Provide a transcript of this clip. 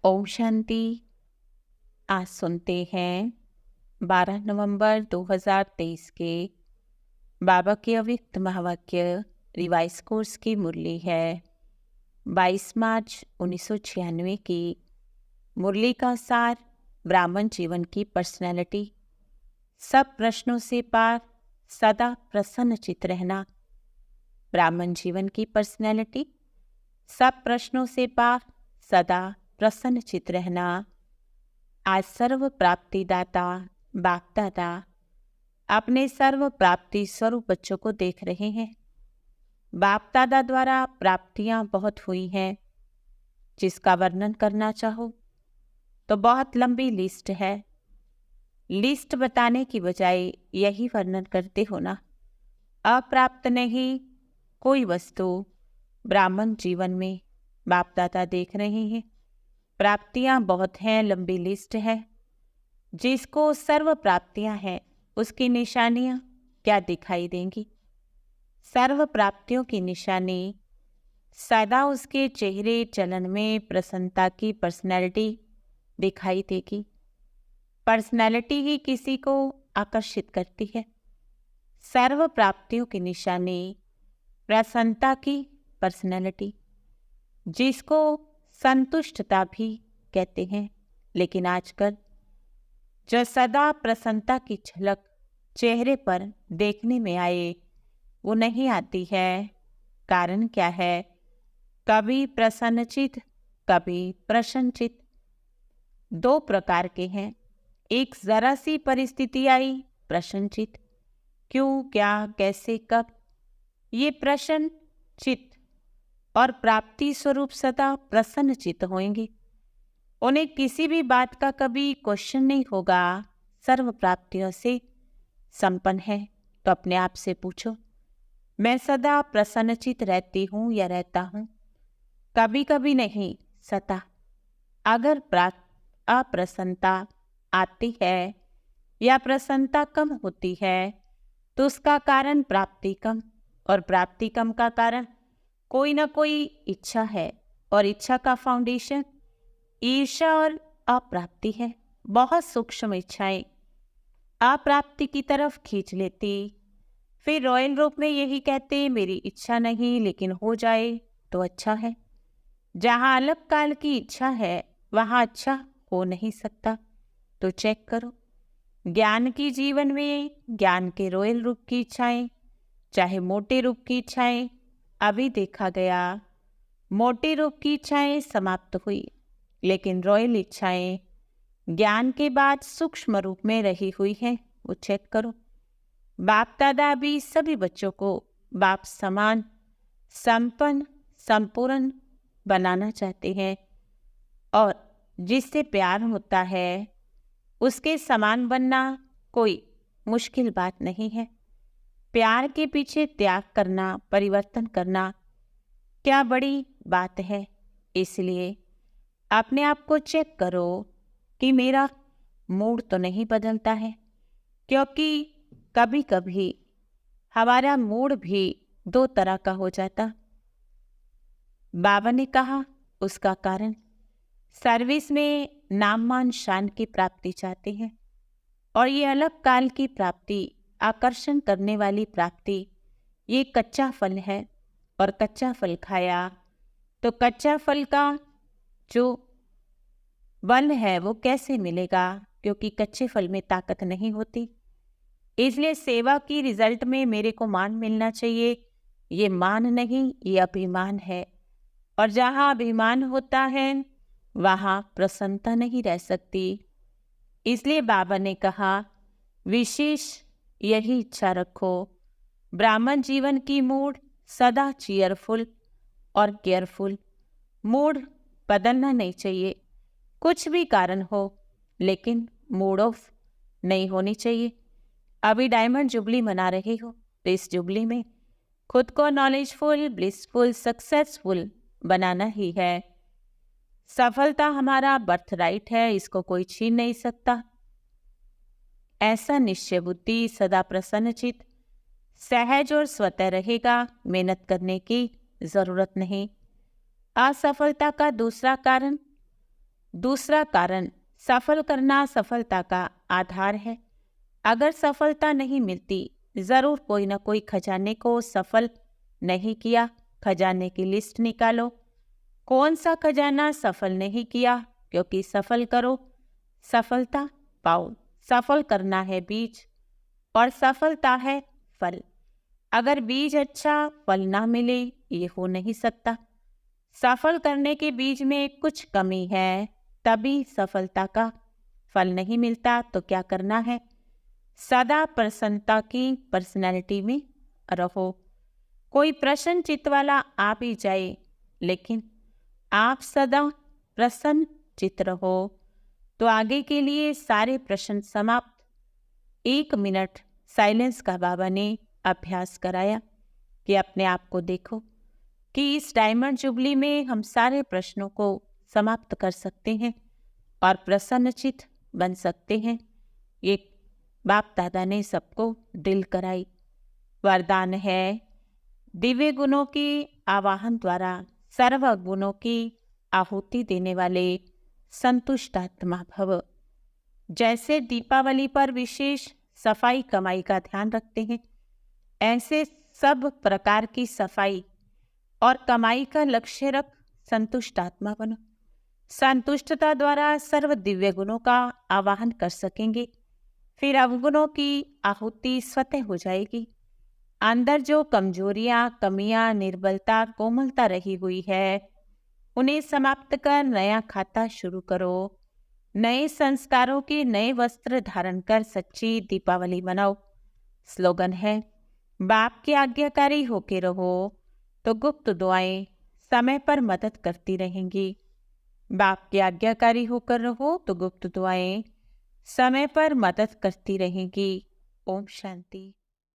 ओम शांति। आज सुनते हैं 12 नवंबर 2023 के बाबा के अव्यक्त महावाक्य रिवाइज कोर्स की मुरली है 22 मार्च 1996 की। मुरली का सार ब्राह्मण जीवन की पर्सनैलिटी। सब प्रश्नों से पार सदा प्रसन्नचित रहना। ब्राह्मण जीवन की पर्सनैलिटी। सब प्रश्नों से पार सदा प्रसन्नचित रहना। आज सर्व प्राप्ति दाता बाप दादा अपने सर्व प्राप्ति स्वरूप बच्चों को देख रहे हैं। बाप दादा द्वारा प्राप्तियां बहुत हुई हैं, जिसका वर्णन करना चाहो तो बहुत लंबी लिस्ट है। लिस्ट बताने की बजाय यही वर्णन करते हो ना। अप्राप्त नहीं कोई वस्तु ब्राह्मण जीवन में बाप दादा देख रहे हैं। प्राप्तियां बहुत हैं, लंबी लिस्ट है। जिसको सर्व प्राप्तियां हैं उसकी निशानियां क्या दिखाई देंगी। सर्व प्राप्तियों की निशानी सदा उसके चेहरे चलन में प्रसन्नता की पर्सनैलिटी दिखाई देगी। पर्सनैलिटी ही किसी को आकर्षित करती है। सर्व प्राप्तियों की निशानी प्रसन्नता की पर्सनैलिटी, जिसको संतुष्टता भी कहते हैं। लेकिन आजकल जो सदा प्रसन्नता की झलक चेहरे पर देखने में आए वो नहीं आती है। कारण क्या है? कभी प्रसन्नचित कभी प्रसन्नचित, दो प्रकार के हैं। एक जरा सी परिस्थिति आई प्रसन्नचित, क्यों क्या कैसे कब, ये प्रसन्नचित। और प्राप्ति स्वरूप सदा प्रसन्नचित होंगे। उन्हें किसी भी बात का कभी क्वेश्चन नहीं होगा। सर्व प्राप्तियों से संपन्न है। तो अपने आप से पूछो, मैं सदा प्रसन्नचित रहती हूँ या रहता हूँ? कभी कभी नहीं, सदा। अगर अप्रसन्नता आती है या प्रसन्नता कम होती है तो उसका कारण प्राप्ति कम, और प्राप्ति कम का कारण कोई ना कोई इच्छा है। और इच्छा का फाउंडेशन ईर्ष्या और अप्राप्ति है। बहुत सूक्ष्म इच्छाएं अप्राप्ति की तरफ खींच लेती। फिर रॉयल रूप में यही कहते, मेरी इच्छा नहीं लेकिन हो जाए तो अच्छा है। जहां अलग काल की इच्छा है वहां अच्छा हो नहीं सकता। तो चेक करो, ज्ञान की जीवन में ज्ञान के रॉयल रूप की इच्छाएं, चाहे मोटे रूप की इच्छाएं, अभी देखा गया मोटे रूप की इच्छाएं समाप्त हुई, लेकिन रॉयल इच्छाएं ज्ञान के बाद सूक्ष्म रूप में रही हुई हैं। वो चेक करो। बाप दादा भी सभी बच्चों को बाप समान संपन्न संपूर्ण बनाना चाहते हैं, और जिससे प्यार होता है उसके समान बनना कोई मुश्किल बात नहीं है। प्यार के पीछे त्याग करना, परिवर्तन करना क्या बड़ी बात है। इसलिए अपने आप को चेक करो कि मेरा मूड तो नहीं बदलता है, क्योंकि कभी कभी हमारा मूड भी दो तरह का हो जाता। बाबा ने कहा उसका कारण सर्विस में नाम मान शान की प्राप्ति चाहते हैं, और ये अलग काल की प्राप्ति, आकर्षण करने वाली प्राप्ति, ये कच्चा फल है। और कच्चा फल खाया तो कच्चा फल का जो बल है वो कैसे मिलेगा, क्योंकि कच्चे फल में ताकत नहीं होती। इसलिए सेवा की रिजल्ट में मेरे को मान मिलना चाहिए, ये मान नहीं, ये अभिमान है। और जहाँ अभिमान होता है वहाँ प्रसन्नता नहीं रह सकती। इसलिए बाबा ने कहा विशेष यही इच्छा रखो, ब्राह्मण जीवन की मूड सदा चीयरफुल और केयरफुल। मूड बदलना नहीं चाहिए, कुछ भी कारण हो, लेकिन मूड ऑफ नहीं होनी चाहिए। अभी डायमंड जुबली मना रहे हो तो इस जुबली में खुद को नॉलेजफुल, ब्लिसफुल, सक्सेसफुल बनाना ही है। सफलता हमारा बर्थ राइट है, इसको कोई छीन नहीं सकता। ऐसा निश्चय बुद्धि सदा प्रसन्नचित, सहज और स्वतः रहेगा। मेहनत करने की जरूरत नहीं। असफलता का दूसरा कारण दूसरा कारण, सफल करना सफलता का आधार है। अगर सफलता नहीं मिलती, जरूर कोई ना कोई खजाने को सफल नहीं किया। खजाने की लिस्ट निकालो, कौन सा खजाना सफल नहीं किया, क्योंकि सफल करो सफलता पाओ। सफल करना है बीज और सफलता है फल। अगर बीज अच्छा, फल ना मिले, ये हो नहीं सकता। सफल करने के बीज में कुछ कमी है, तभी सफलता का फल नहीं मिलता। तो क्या करना है? सदा प्रसन्नता की पर्सनैलिटी में रहो। कोई प्रश्न चित्त वाला आ भी जाए, लेकिन आप सदा प्रसन्न चित्त रहो, तो आगे के लिए सारे प्रश्न समाप्त। 1 मिनट साइलेंस का बाबा ने अभ्यास कराया कि अपने आप को देखो कि इस डायमंड जुबली में हम सारे प्रश्नों को समाप्त कर सकते हैं और प्रसन्नचित्त बन सकते हैं। ये बाप दादा ने सबको ड्रिल कराई। वरदान है, दिव्य गुणों की आवाहन द्वारा सर्व गुणों की आहुति देने वाले संतुष्ट आत्मा भव। जैसे दीपावली पर विशेष सफाई कमाई का ध्यान रखते हैं, ऐसे सब प्रकार की सफाई और कमाई का लक्ष्य रख संतुष्ट आत्मा बनो। संतुष्टता द्वारा सर्व दिव्य गुणों का आवाहन कर सकेंगे। फिर अवगुणों की आहुति स्वतः हो जाएगी। अंदर जो कमजोरियां, कमियां, निर्बलता, कोमलता रही हुई है, उन्हें समाप्त कर नया खाता शुरू करो। नए संस्कारों के नए वस्त्र धारण कर सच्ची दीपावली मनाओ। स्लोगन है, बाप की आज्ञाकारी होके रहो तो गुप्त दुआएं समय पर मदद करती रहेंगी। बाप की आज्ञाकारी होकर रहो तो गुप्त दुआएं समय पर मदद करती रहेंगी। ओम शांति।